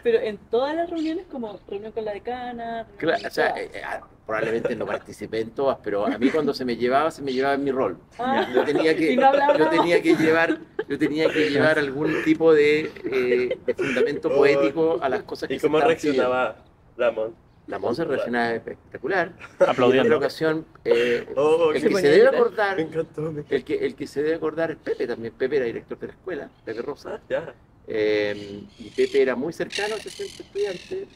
Pero en todas las reuniones, como reunión con la decana, reunión Claro, o sea, todas. probablemente no participé en todas, pero a mí cuando se me llevaba en mi rol. Ah, Yo tenía que, y no hablaba yo nada. tenía que llevar algún tipo de fundamento poético a las cosas que ¿y se cómo estaban reaccionaba Ramón? pidiendo. La Monza reaccionaba espectacular. Aplaudiendo. En otra ocasión, Oh, el Se que ponía se a debe llorar. acordar, me encantó. el que se debe acordar es Pepe también. Pepe era director de la escuela, Pepe Rosa. Ya. Y Pepe era muy cercano a ese centro estudiante.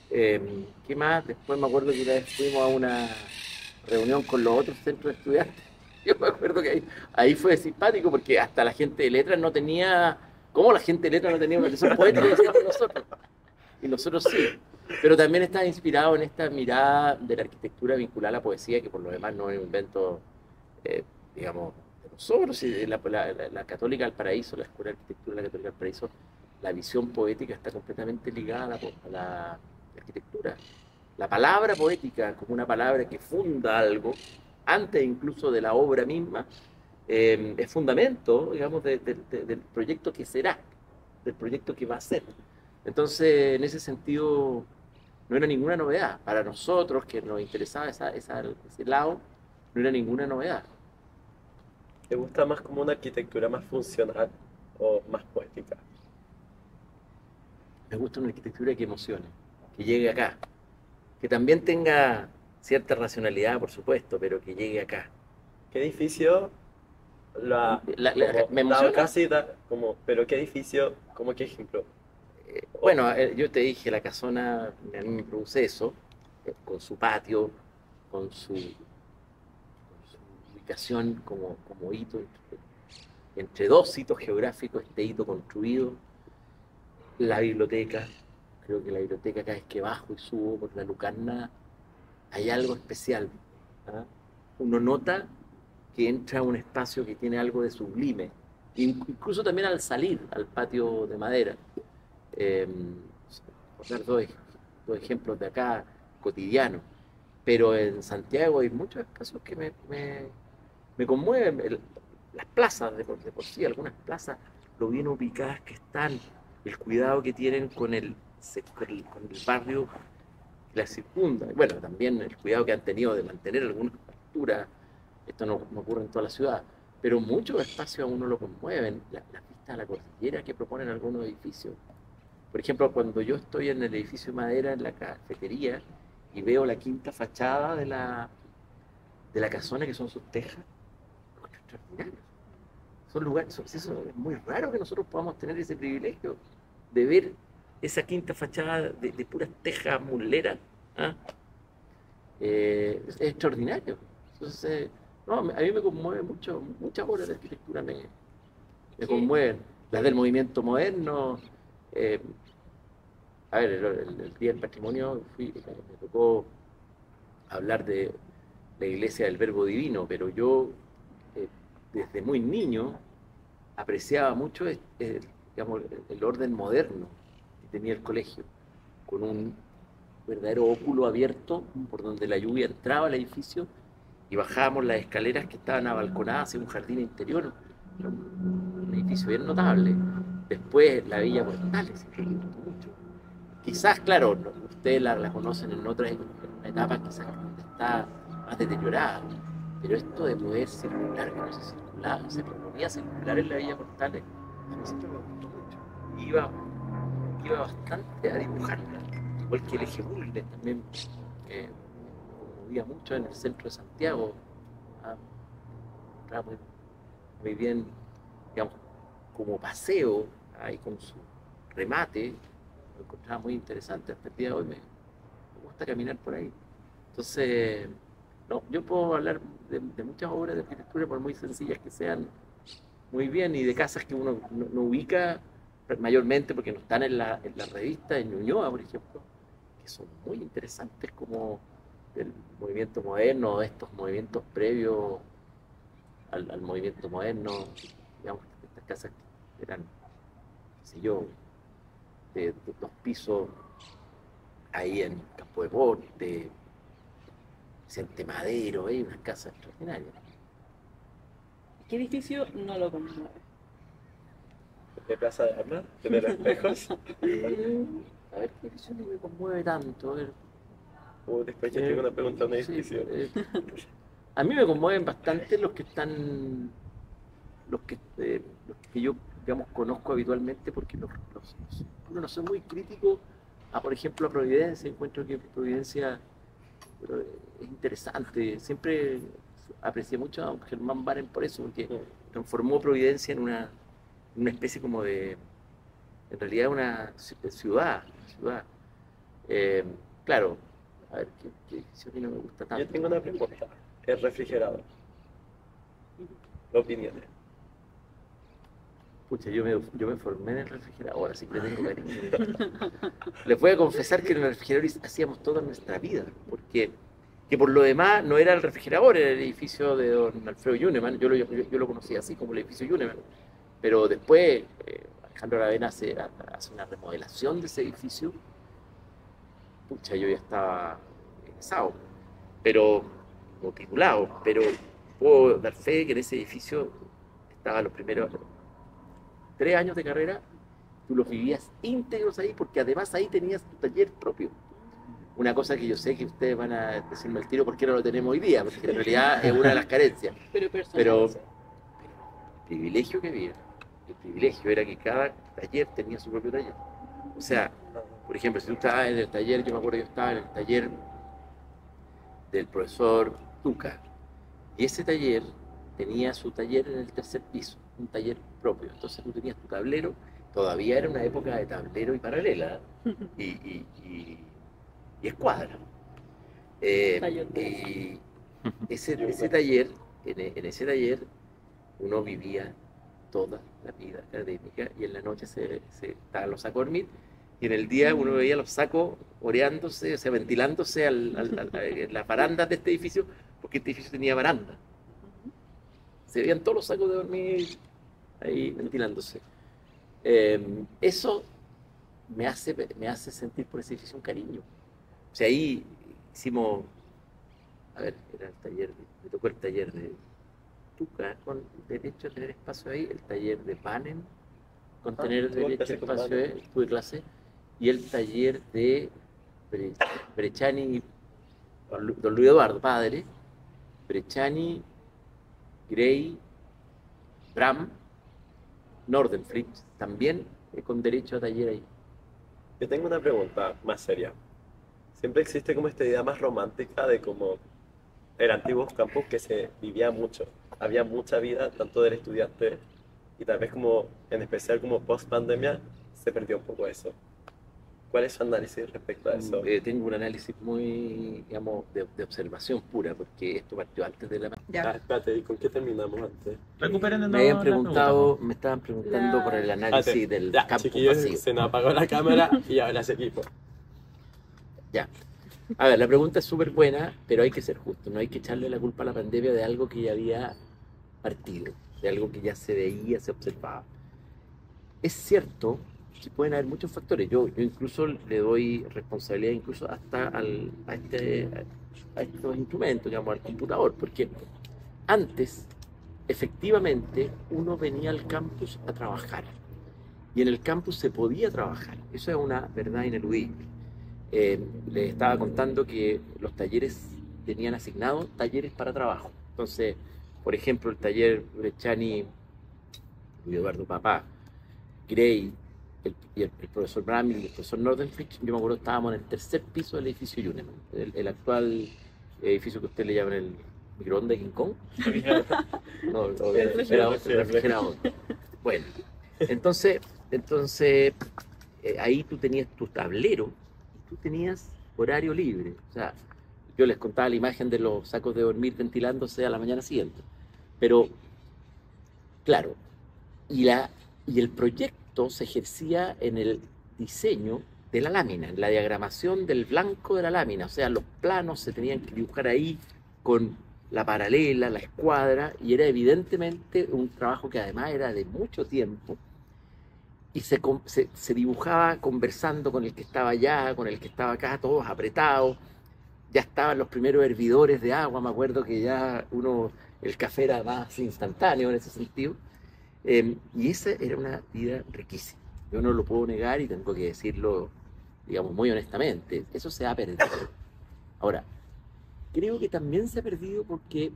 ¿Qué más? Después me acuerdo que una vez fuimos a una reunión con los otros centros de estudiantes. Yo me acuerdo que ahí fue simpático porque hasta la gente de letras no tenía. ¿Cómo la gente de letras no tenía una lección poética que hacíamos nosotros? Y nosotros sí. Pero también estaba inspirado en esta mirada de la arquitectura vinculada a la poesía, que por lo demás no es un invento, digamos, de nosotros. Y la Católica del Paraíso, la Escuela de Arquitectura de la Católica del Paraíso, la visión poética está completamente ligada a la arquitectura. La palabra poética como una palabra que funda algo, antes incluso de la obra misma, es fundamento, digamos, del proyecto que será, del proyecto que va a ser. Entonces, en ese sentido, no era ninguna novedad. Para nosotros, que nos interesaba ese lado, no era ninguna novedad. ¿Te gusta más como una arquitectura más funcional o más poética? Me gusta una arquitectura que emocione, que llegue acá, que también tenga cierta racionalidad, por supuesto, pero que llegue acá. ¿Qué edificio Me emociona. pero qué edificio, como qué ejemplo? Bueno, yo te dije, la casona a mí me produce eso, con su patio, con su ubicación como hito, entre dos hitos geográficos, este hito construido, la biblioteca. Creo que la biblioteca, cada vez que bajo y subo por la Lucarna, hay algo especial. ¿Ah? Uno nota que entra a un espacio que tiene algo de sublime, incluso también al salir al patio de madera. Por dar dos ejemplos de acá cotidianos, pero en Santiago hay muchos espacios que me conmueven. Las plazas, de por sí, algunas plazas, lo bien ubicadas que están, el cuidado que tienen con el barrio que la circunda. Bueno, también el cuidado que han tenido de mantener algunas facturas. Esto no ocurre en toda la ciudad, pero muchos espacios a uno lo conmueven. La vista a la cordillera que proponen algunos edificios. Por ejemplo, cuando yo estoy en el edificio de madera, en la cafetería, y veo la quinta fachada de la casona, que son sus tejas, es extraordinario. Son lugares, eso es muy raro que nosotros podamos tener ese privilegio de ver esa quinta fachada de puras tejas muleras. ¿Ah? Es extraordinario. Entonces, no, a mí me conmueve mucho, muchas obras de arquitectura me conmueven. Las del movimiento moderno. A ver, el Día del Patrimonio me tocó hablar de la Iglesia del Verbo Divino, pero yo desde muy niño apreciaba mucho digamos, el orden moderno que tenía el colegio, con un verdadero óculo abierto por donde la lluvia entraba al edificio y bajábamos las escaleras que estaban abalconadas hacia un jardín interior. Era un edificio bien notable. Después la Villa Portales, que me gustó mucho. Quizás, claro, ustedes la conocen en otras etapas, quizás donde está más deteriorada. Pero esto de poder circular, que no se circulaba, se proponía circular en la Villa Portales, a mí siempre me gustó mucho. Iba bastante a dibujarla, igual que el eje Bulnes también, movía mucho en el centro de Santiago. Encontraba muy bien, digamos, como paseo, ahí con su remate, lo encontraba muy interesante. Hasta el día de hoy me gusta caminar por ahí. Entonces, no, yo puedo hablar de muchas obras de arquitectura, por muy sencillas que sean, muy bien, y de casas que uno no ubica mayormente porque no están en la revista, en Ñuñoa, por ejemplo, que son muy interesantes, como el movimiento moderno, estos movimientos previos al movimiento moderno. Digamos, estas casas que eran, qué sé yo, de 2 pisos, ahí en Campo de Porte, Vicente Madero, hay unas casas extraordinarias. ¿Qué edificio no lo conmueve? ¿De Plaza de Armas? ¿De los espejos? A ver, ¿qué edificio no me conmueve tanto? A ver, Después yo tengo una pregunta, un sí, edificio. a mí me conmueven bastante los que están, los que yo, digamos, conozco habitualmente, porque no soy muy crítico a, por ejemplo, a Providencia. Encuentro que Providencia es interesante. Siempre aprecié mucho a Germán Baren por eso, porque transformó Providencia en una especie como de, en realidad, una ciudad. Claro, a ver, ¿qué edificio a mí no me gusta tanto? Yo tengo una pregunta. El refrigerador. Opiniones. Pucha, yo me formé en el refrigerador, así que le tengo cariño. Les voy a confesar que en el refrigerador hacíamos toda nuestra vida, porque que por lo demás no era el refrigerador, era el edificio de don Alfredo Yuneman. Yo lo conocía así, como el edificio Yuneman. Pero después Alejandro Aravena hace una remodelación de ese edificio. Pucha, yo ya estaba egresado, pero, o titulado, pero puedo dar fe de que en ese edificio estaba los primeros 3 años de carrera, tú los vivías íntegros ahí, porque además ahí tenías tu taller propio. Una cosa que yo sé que ustedes van a decirme el tiro porque no lo tenemos hoy día, porque en realidad es una de las carencias. Pero el privilegio que había, el privilegio era que cada taller tenía su propio taller. O sea, por ejemplo, si tú estabas en el taller, yo me acuerdo que yo estaba en el taller del profesor Tuca, y ese taller tenía su taller en el 3er piso, un taller propio. Entonces tú tenías tu tablero, todavía era una época de tablero y paralela, y escuadra. Y ese taller, en ese taller, uno vivía toda la vida académica, y en la noche se estaban los sacos a dormir, y en el día uno veía los sacos oreándose, o sea, ventilándose en las barandas de este edificio, porque este edificio tenía baranda. Se veían todos los sacos de dormir ahí ventilándose. Eso me hace sentir por ese edificio un cariño. O sea, ahí hicimos, a ver, era el taller, me tocó el taller de Tuca con derecho a tener espacio ahí, el taller de Panen con tener derecho a espacio ahí, tuve clase, y el taller de Brechani, don Luis Eduardo, padre, Brechani, Gray, Bram, Nordenflit, también con derecho a taller ahí. Yo tengo una pregunta más seria. Siempre existe como esta idea más romántica de como en antiguos campus que se vivía mucho. Había mucha vida, tanto del estudiante, y tal vez como, en especial como post pandemia, se perdió un poco eso. ¿Cuál es su análisis respecto a eso? Tengo un análisis muy, digamos, de observación pura, porque esto partió antes de la... Ya. Espérate, ¿y con qué terminamos antes? Recuperen de Me nuevo habían la preguntado, me estaban preguntando por el análisis del Ya, campo chiquillos, vacío. se nos apagó la cámara y ahora se equipo. Ya. A ver, la pregunta es súper buena, pero hay que ser justo. No hay que echarle la culpa a la pandemia de algo que ya había partido, de algo que ya se veía, se observaba. Es cierto que pueden haber muchos factores. Yo incluso le doy responsabilidad incluso hasta a estos instrumentos, digamos, al computador, porque antes, efectivamente, uno venía al campus a trabajar, y en el campus se podía trabajar. Eso es una verdad ineludible. Les estaba contando que los talleres tenían asignados talleres para trabajo. Entonces, por ejemplo, el taller Brechani, Eduardo Papá, Gray, el profesor Bramil y el profesor Nordenflich, yo me acuerdo que estábamos en el tercer piso del edificio Yuneman, el actual edificio que usted le llama el microondas de King Kong. No, el refrigerador. Bueno, entonces ahí tú tenías tu tablero y tú tenías horario libre. O sea, yo les contaba la imagen de los sacos de dormir ventilándose a la mañana siguiente. Pero, claro, y el proyecto se ejercía en el diseño de la lámina, en la diagramación del blanco de la lámina. O sea, los planos se tenían que dibujar ahí con la paralela, la escuadra, y era evidentemente un trabajo que además era de mucho tiempo, y se dibujaba conversando con el que estaba allá, con el que estaba acá, todos apretados. Ya estaban los primeros hervidores de agua, me acuerdo que ya el café era más instantáneo en ese sentido, y esa era una vida riquísima. Yo no lo puedo negar y tengo que decirlo, digamos, muy honestamente. Eso se ha perdido. Ahora, creo que también se ha perdido porque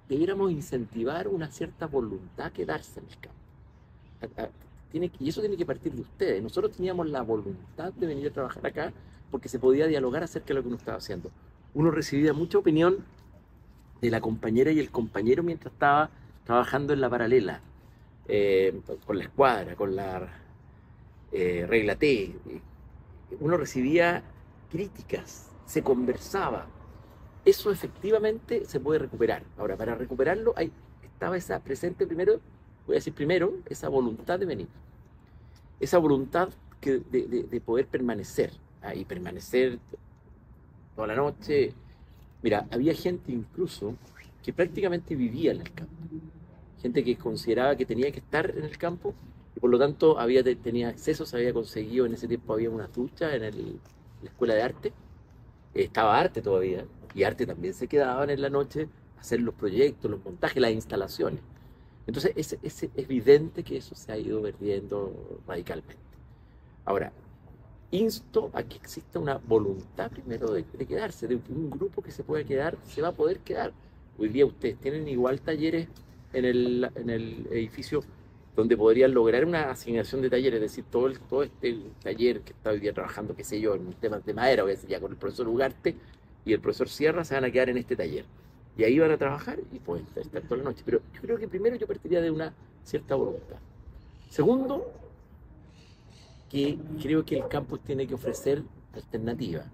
debiéramos incentivar una cierta voluntad a quedarse en el campo. Y eso tiene que partir de ustedes. Nosotros teníamos la voluntad de venir a trabajar acá porque se podía dialogar acerca de lo que uno estaba haciendo. Uno recibía mucha opinión de la compañera y el compañero mientras estaba trabajando en la paralela, con la escuadra, con la regla T. Uno recibía críticas, se conversaba. Eso efectivamente se puede recuperar. Ahora, para recuperarlo estaba esa presente primero, voy a decir primero, esa voluntad de venir. Esa voluntad de poder permanecer ahí, permanecer toda la noche. Mira, había gente incluso que prácticamente vivía en el campo. Gente que consideraba que tenía que estar en el campo y por lo tanto tenía acceso, se había conseguido, en ese tiempo había una ducha en la escuela de arte. Estaba arte todavía, y arte también se quedaban en la noche a hacer los proyectos, los montajes, las instalaciones. Entonces es evidente que eso se ha ido perdiendo radicalmente. Ahora, insto a que exista una voluntad primero de quedarse, de un grupo que se pueda quedar, se va a poder quedar. Hoy día ustedes tienen igual talleres en el edificio donde podrían lograr una asignación de talleres, es decir, todo este taller que está hoy día trabajando, qué sé yo, en temas de madera, o ya con el profesor Ugarte y el profesor Sierra se van a quedar en este taller. Y ahí van a trabajar y pueden estar toda la noche. Pero yo creo que primero yo partiría de una cierta voluntad. Segundo, que creo que el campus tiene que ofrecer alternativas.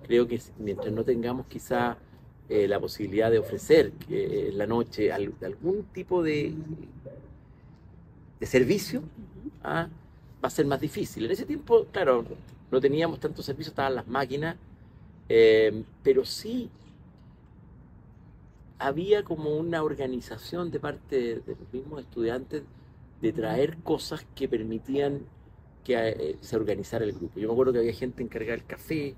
Creo que mientras no tengamos quizá la posibilidad de ofrecer en la noche algún tipo de servicio, va a ser más difícil. En ese tiempo, claro, no teníamos tantos servicios, estaban las máquinas, pero sí había como una organización de parte de los mismos estudiantes de traer cosas que permitían que se organizara el grupo. Yo me acuerdo que había gente encargada del café,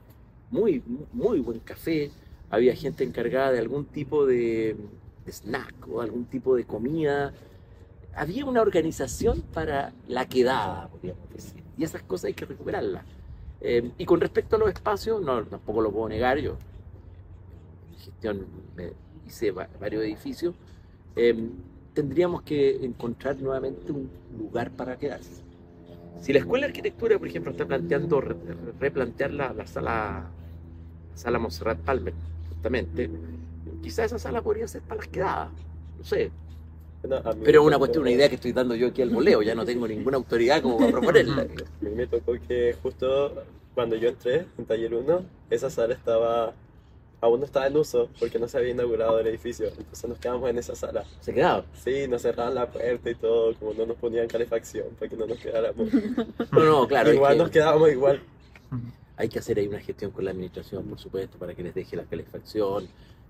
muy, muy buen café, había gente encargada de algún tipo de snack o algún tipo de comida. Había una organización para la quedada, podríamos decir, y esas cosas hay que recuperarlas. Y con respecto a los espacios, tampoco lo puedo negar, yo en gestión hice varios edificios, tendríamos que encontrar nuevamente un lugar para quedarse. Si la Escuela de Arquitectura, por ejemplo, está planteando replantear la sala Montserrat Palmer, justamente, quizás esa sala podría ser para las quedadas, no sé. No, Pero es una idea que estoy dando yo aquí al voleo, ya no tengo ninguna autoridad como para proponerla. A mí me tocó que justo cuando yo entré en taller 1, esa sala aún no estaba en uso porque no se había inaugurado el edificio, entonces nos quedamos en esa sala. ¿Se quedaba? Sí, nos cerraban la puerta y todo, como no nos ponían calefacción para que no nos quedáramos. No, claro. Igual nos quedábamos igual. Hay que hacer ahí una gestión con la administración, por supuesto, para que les deje la calefacción,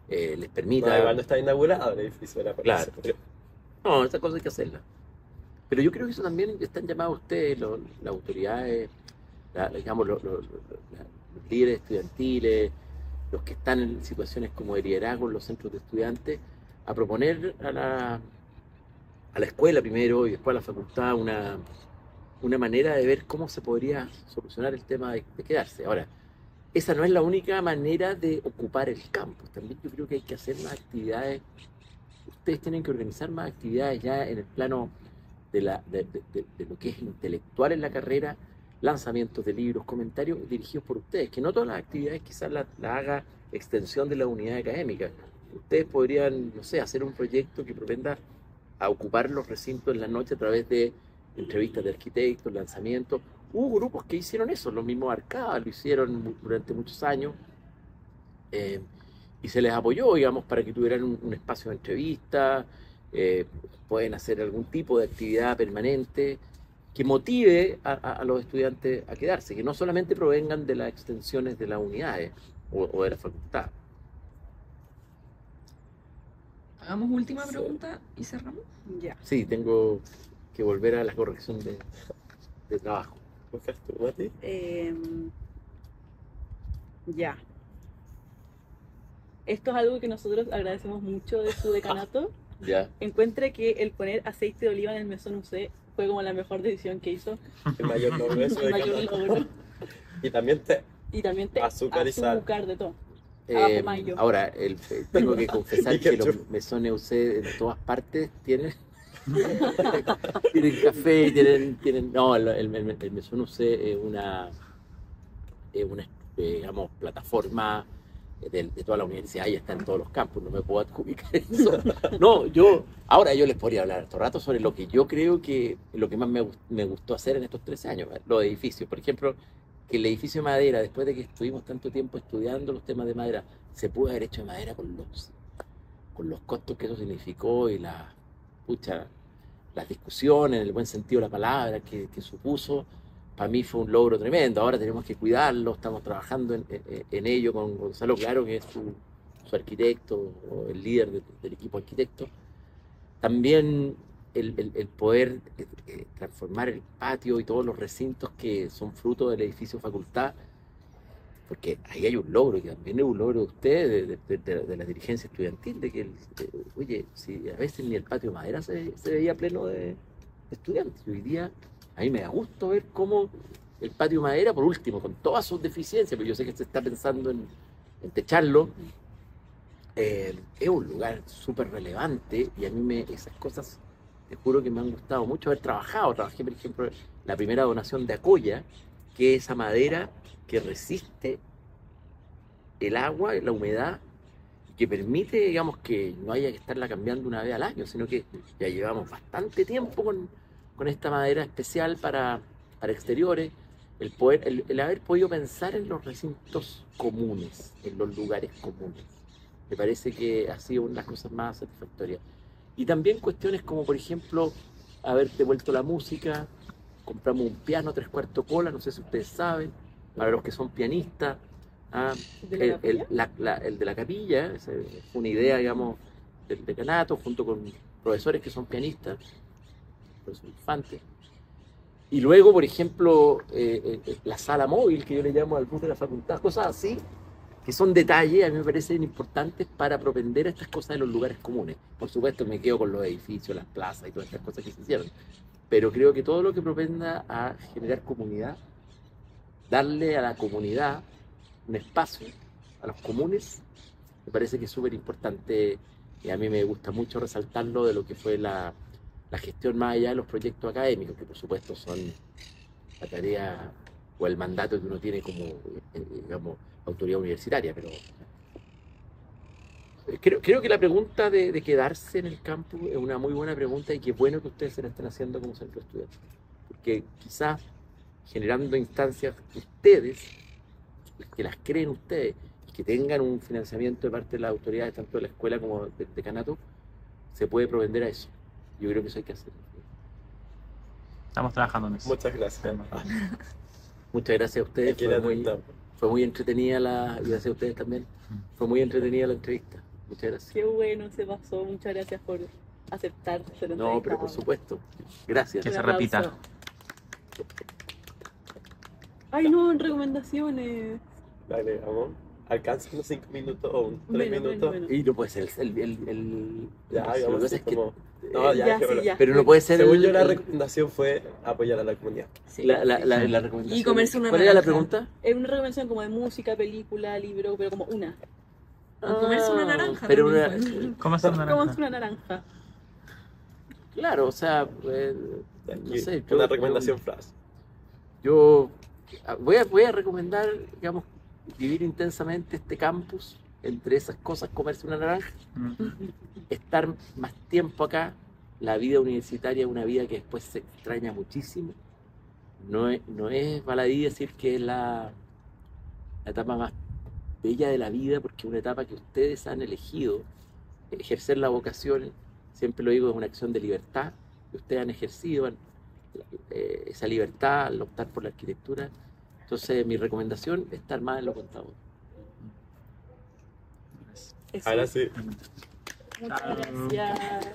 les permita... No, igual no está inaugurado el edificio, era para Claro. eso. No, esa cosa hay que hacerla. Pero yo creo que eso también están llamados ustedes, las autoridades, digamos, los líderes estudiantiles, los que están en situaciones como de liderazgo en los centros de estudiantes, a proponer a la escuela primero y después a la facultad una manera de ver cómo se podría solucionar el tema de quedarse. Ahora, esa no es la única manera de ocupar el campus. También yo creo que hay que hacer más actividades. Ustedes tienen que organizar más actividades ya en el plano de lo que es intelectual en la carrera, lanzamientos de libros, comentarios dirigidos por ustedes, que no todas las actividades quizás la haga extensión de la unidad académica. Ustedes podrían, no sé, hacer un proyecto que propenda a ocupar los recintos en la noche a través de entrevistas de arquitectos, lanzamientos. Hubo grupos que hicieron eso, los mismos Arcada lo hicieron durante muchos años, y se les apoyó, digamos, para que tuvieran un espacio de entrevista. Pueden hacer algún tipo de actividad permanente que motive a los estudiantes a quedarse, que no solamente provengan de las extensiones de las unidades o de la facultad. Hagamos última pregunta y cerramos. Ya. Sí, tengo que volver a la corrección de trabajo. ¿Buscas tú, Mati? Ya. Esto es algo que nosotros agradecemos mucho de su decanato. ¿Ya? Encuentre que el poner aceite de oliva en el mesón UC fue como la mejor decisión que hizo. El mayor logro de su El mayor decanato. logro. Y también te Y también te Azúcar y sal. azúcar de todo. Abajo mayo. Ahora, tengo que confesar Y que ketchup. los mesones UC en todas partes tienen tienen café, tienen no, el mesón UC es una digamos, plataforma de toda la universidad y está en todos los campus, no me puedo adjudicar eso. No, yo les podría hablar estos rato sobre lo que yo creo que lo que más me gustó hacer en estos 13 años, los edificios. Por ejemplo, que el edificio de madera, después de que estuvimos tanto tiempo estudiando los temas de madera, se pudo haber hecho de madera con los costos que eso significó y las discusiones, en el buen sentido de la palabra, que supuso. Para mí fue un logro tremendo. Ahora tenemos que cuidarlo, estamos trabajando en ello con Gonzalo Claro, que es su arquitecto, o el líder del equipo arquitecto. También el poder transformar el patio y todos los recintos que son fruto del edificio facultad, porque ahí hay un logro, que también es un logro de ustedes, de la dirigencia estudiantil, de que, oye, si a veces ni el patio de madera se veía pleno de estudiantes. Hoy día a mí me da gusto ver cómo el patio de madera, por último, con todas sus deficiencias, pero yo sé que se está pensando en techarlo, es un lugar súper relevante y a mí esas cosas, te juro que me han gustado mucho haber trabajado. Trabajé, por ejemplo, la primera donación de Acoya, que es esa madera que resiste el agua y la humedad, que permite, digamos, que no haya que estarla cambiando una vez al año, sino que ya llevamos bastante tiempo con esta madera especial para exteriores, el haber podido pensar en los recintos comunes, en los lugares comunes. Me parece que ha sido una de las cosas más satisfactorias. Y también cuestiones como, por ejemplo, haber devuelto la música. Compramos un piano 3/4 cola, no sé si ustedes saben, para los que son pianistas. ¿De la capilla? El de la capilla, esa fue una idea, digamos, del decanato, junto con profesores que son pianistas, profesor Infante. Y luego, por ejemplo, la sala móvil, que yo le llamo al bus de la facultad, cosas así, que son detalles, a mí me parecen importantes para propender a estas cosas de los lugares comunes. Por supuesto, me quedo con los edificios, las plazas y todas estas cosas que se hicieron, pero creo que todo lo que propenda a generar comunidad, darle a la comunidad un espacio, a los comunes, me parece que es súper importante, y a mí me gusta mucho resaltarlo de lo que fue la gestión más allá de los proyectos académicos, que por supuesto son la tarea o el mandato que uno tiene como, digamos, autoridad universitaria, pero creo que la pregunta de quedarse en el campus es una muy buena pregunta y qué bueno que ustedes se la estén haciendo como centro de estudiantes, porque quizás generando instancias ustedes, que las creen ustedes, y que tengan un financiamiento de parte de las autoridades, tanto de la escuela como del decanato, se puede propender a eso. Yo creo que eso hay que hacer. Estamos trabajando en eso. Muchas gracias. Muchas gracias a ustedes. Fue muy entretenida y gracias a ustedes también. Fue muy entretenida la entrevista. Muchas gracias. Qué bueno se pasó. Muchas gracias por aceptar ser No, pero por entrevistado. supuesto. Gracias. Que Un se aplauso. repita. Ay, no, en recomendaciones. Dale, vamos. alcanza unos 5 minutos o un 3 Menos, minutos. menos. Y no puede ser Ya, lo que digamos pasa así es que, como... No, ya, Ya, dejémoslo. sí, ya. pero no puede ser Según yo, la recomendación fue apoyar a la comunidad. Sí. la recomendación. Y comerse una ¿Cuál era la naranja. pregunta? Es una recomendación como de música, película, libro, pero como una. Comerse una naranja Pero también, una, pues. ¿Cómo es una ¿Cómo naranja? es una naranja? claro, o sea, no sé, Una recomendación flash. yo voy a recomendar, digamos, vivir intensamente este campus, entre esas cosas, comerse una naranja, estar más tiempo acá. La vida universitaria es una vida que después se extraña muchísimo. No es baladí decir que es la etapa más bella de la vida, porque es una etapa que ustedes han elegido. Ejercer la vocación, siempre lo digo, es una acción de libertad, que ustedes han ejercido esa libertad al optar por la arquitectura. Entonces, mi recomendación es estar más en lo contador. Eso. Ahora sí. Muchas gracias.